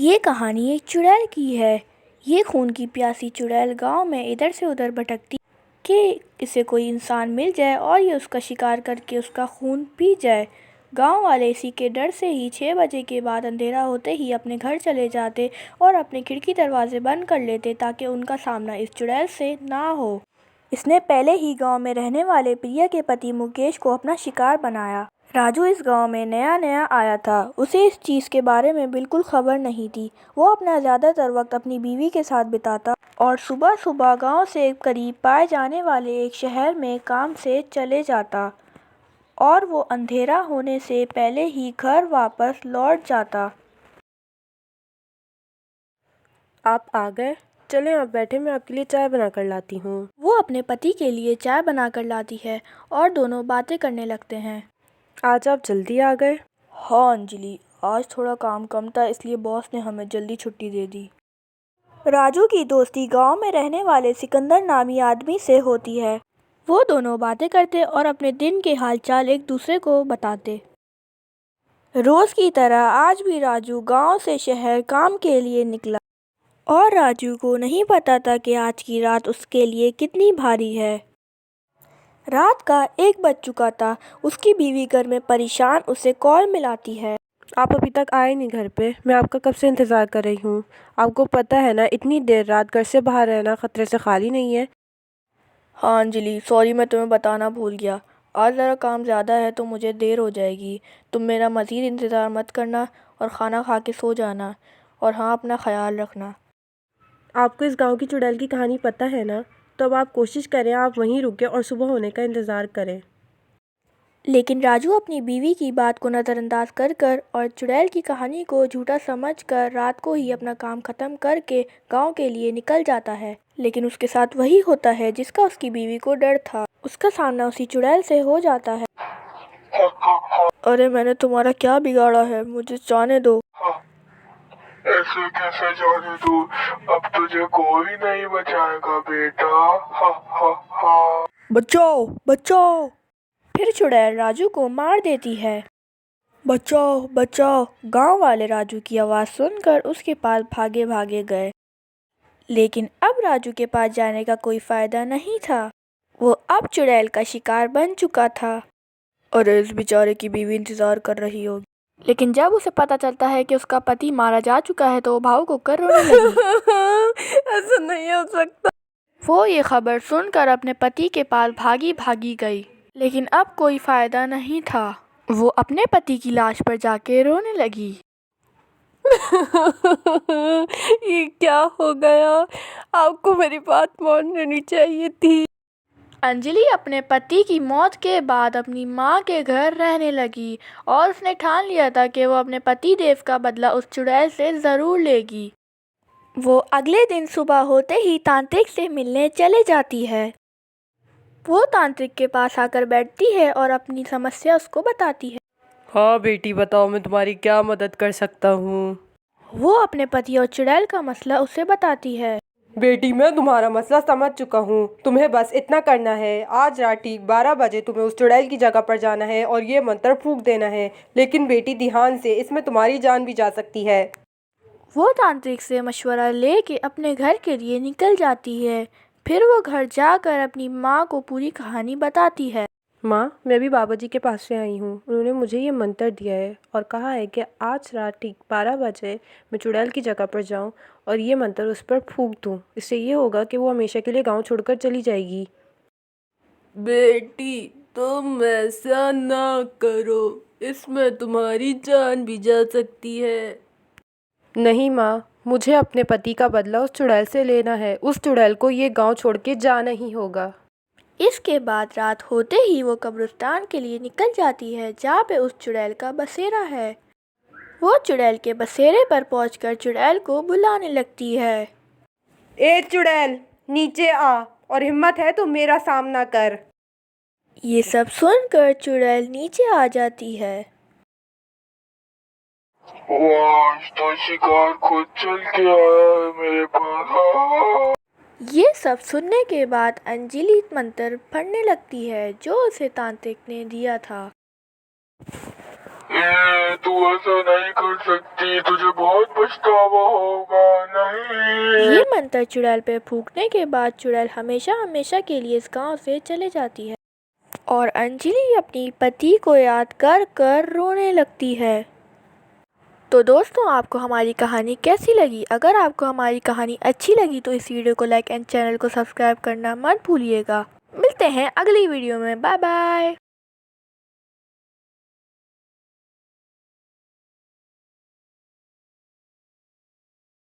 ये कहानी एक चुड़ैल की है। ये खून की प्यासी चुड़ैल गांव में इधर से उधर भटकती कि इसे कोई इंसान मिल जाए और ये उसका शिकार करके उसका खून पी जाए। गांव वाले इसी के डर से ही 6 बजे के बाद अंधेरा होते ही अपने घर चले जाते और अपने खिड़की दरवाजे बंद कर लेते ताकि उनका सामना इस चुड़ैल से ना हो। इसने पहले ही गांव में रहने वाले प्रिया के पति मुकेश को अपना शिकार बनाया। राजू इस गांव में नया नया आया था। उसे इस चीज़ के बारे में बिल्कुल खबर नहीं थी। वो अपना ज़्यादातर वक्त अपनी बीवी के साथ बिताता और सुबह सुबह गांव से करीब पाए जाने वाले एक शहर में काम से चले जाता और वो अंधेरा होने से पहले ही घर वापस लौट जाता। आप आ गए? चलें आप बैठे, मैं आपके लिए चाय बना कर लाती हूँ। वो अपने पति के लिए चाय बनाकर लाती है और दोनों बातें करने लगते हैं। आज आप जल्दी आ गए? हाँ अंजलि, आज थोड़ा काम कम था इसलिए बॉस ने हमें जल्दी छुट्टी दे दी। राजू की दोस्ती गांव में रहने वाले सिकंदर नामी आदमी से होती है। वो दोनों बातें करते और अपने दिन के हालचाल एक दूसरे को बताते। रोज की तरह आज भी राजू गांव से शहर काम के लिए निकला और राजू को नहीं पता था कि आज की रात उसके लिए कितनी भारी है। रात का 1 बज चुका था। उसकी बीवी घर में परेशान उसे कॉल मिलाती है। आप अभी तक आए नहीं घर पे। मैं आपका कब से इंतज़ार कर रही हूँ। आपको पता है ना, इतनी देर रात घर से बाहर रहना खतरे से खाली नहीं है। हाँ अंजलि, सॉरी, मैं तुम्हें बताना भूल गया। आज ज़रा काम ज़्यादा है तो मुझे देर हो जाएगी। तुम मेरा मज़ीद इंतज़ार मत करना और ख़ाना खा के सो जाना। और हाँ, अपना ख्याल रखना। आपको इस गाँव की चुड़ैल की कहानी पता है ना, तो अब आप कोशिश करें आप वहीं रुकें और सुबह होने का इंतज़ार करें। लेकिन राजू अपनी बीवी की बात को नज़रअंदाज कर कर और चुड़ैल की कहानी को झूठा समझकर रात को ही अपना काम ख़त्म करके गांव के लिए निकल जाता है। लेकिन उसके साथ वही होता है जिसका उसकी बीवी को डर था। उसका सामना उसी चुड़ैल से हो जाता है। अरे मैंने तुम्हारा क्या बिगाड़ा है, मुझे जाने दो। ऐसे कैसे जाने दूं? अब तुझे कोई नहीं बचाएगा बेटा। हा हा हा। बचाओ बचाओ। फिर चुड़ैल राजू को मार देती है। बचाओ बचाओ। गांव वाले राजू की आवाज़ सुनकर उसके पास भागे भागे गए। लेकिन अब राजू के पास जाने का कोई फायदा नहीं था। वो अब चुड़ैल का शिकार बन चुका था। अरे इस बेचारे की बीवी इंतजार कर रही होगी। लेकिन जब उसे पता चलता है कि उसका पति मारा जा चुका है तो वो भावुक होकर रोने लगी। ऐसा नहीं हो सकता। वो ये खबर सुनकर अपने पति के पास भागी भागी गई। लेकिन अब कोई फायदा नहीं था। वो अपने पति की लाश पर जाके रोने लगी। ये क्या हो गया? आपको मेरी बात मान लेनी चाहिए थी। अंजलि अपने पति की मौत के बाद अपनी माँ के घर रहने लगी और उसने ठान लिया था कि वो अपने पति देव का बदला उस चुड़ैल से ज़रूर लेगी। वो अगले दिन सुबह होते ही तांत्रिक से मिलने चले जाती है। वो तांत्रिक के पास आकर बैठती है और अपनी समस्या उसको बताती है। हाँ बेटी, बताओ मैं तुम्हारी क्या मदद कर सकता हूँ। वो अपने पति और चुड़ैल का मसला उसे बताती है। बेटी, मैं तुम्हारा मसला समझ चुका हूँ। तुम्हें बस इतना करना है, आज रात ठीक 12 बजे तुम्हें उस चुड़ैल की जगह पर जाना है और ये मंत्र फूंक देना है। लेकिन बेटी ध्यान से, इसमें तुम्हारी जान भी जा सकती है। वो तांत्रिक से मशवरा लेके अपने घर के लिए निकल जाती है। फिर वो घर जाकर अपनी माँ को पूरी कहानी बताती है। माँ, मैं भी बाबा जी के पास से आई हूँ। उन्होंने मुझे ये मंत्र दिया है और कहा है कि आज रात ठीक 12 बजे मैं चुड़ैल की जगह पर जाऊँ और ये मंत्र उस पर फूंक दूँ। इससे ये होगा कि वो हमेशा के लिए गांव छोड़कर चली जाएगी। बेटी, तुम ऐसा ना करो, इसमें तुम्हारी जान भी जा सकती है। नहीं माँ, मुझे अपने पति का बदला उस चुड़ैल से लेना है। उस चुड़ैल को ये गांव छोड़ के जाना ही होगा। इसके बाद रात होते ही वो कब्रिस्तान के लिए निकल जाती है जहाँ पे उस चुड़ैल का बसेरा है। वो चुड़ैल के बसेरे पर पहुंचकर चुड़ैल को बुलाने लगती है। ए चुड़ैल, नीचे आ और हिम्मत है तो मेरा सामना कर। ये सब सुनकर चुड़ैल नीचे आ जाती है। आज तो शिकार खुद चल के आया है मेरे पास। हाँ। ये सब सुनने के बाद अंजलि मंत्र पढ़ने लगती है जो उसे तांत्रिक ने दिया था। तू ऐसा नहीं कर सकती, तुझे बहुत पछतावा होगा। नहीं। ये मंत्र चुड़ैल पे फूंकने के बाद चुड़ैल हमेशा हमेशा के लिए इस गांव से चले जाती है और अंजलि अपनी पति को याद कर कर रोने लगती है। तो दोस्तों, आपको हमारी कहानी कैसी लगी? अगर आपको हमारी कहानी अच्छी लगी तो इस वीडियो को लाइक एंड चैनल को सब्सक्राइब करना मत भूलिएगा। मिलते हैं अगली वीडियो में। Bye bye.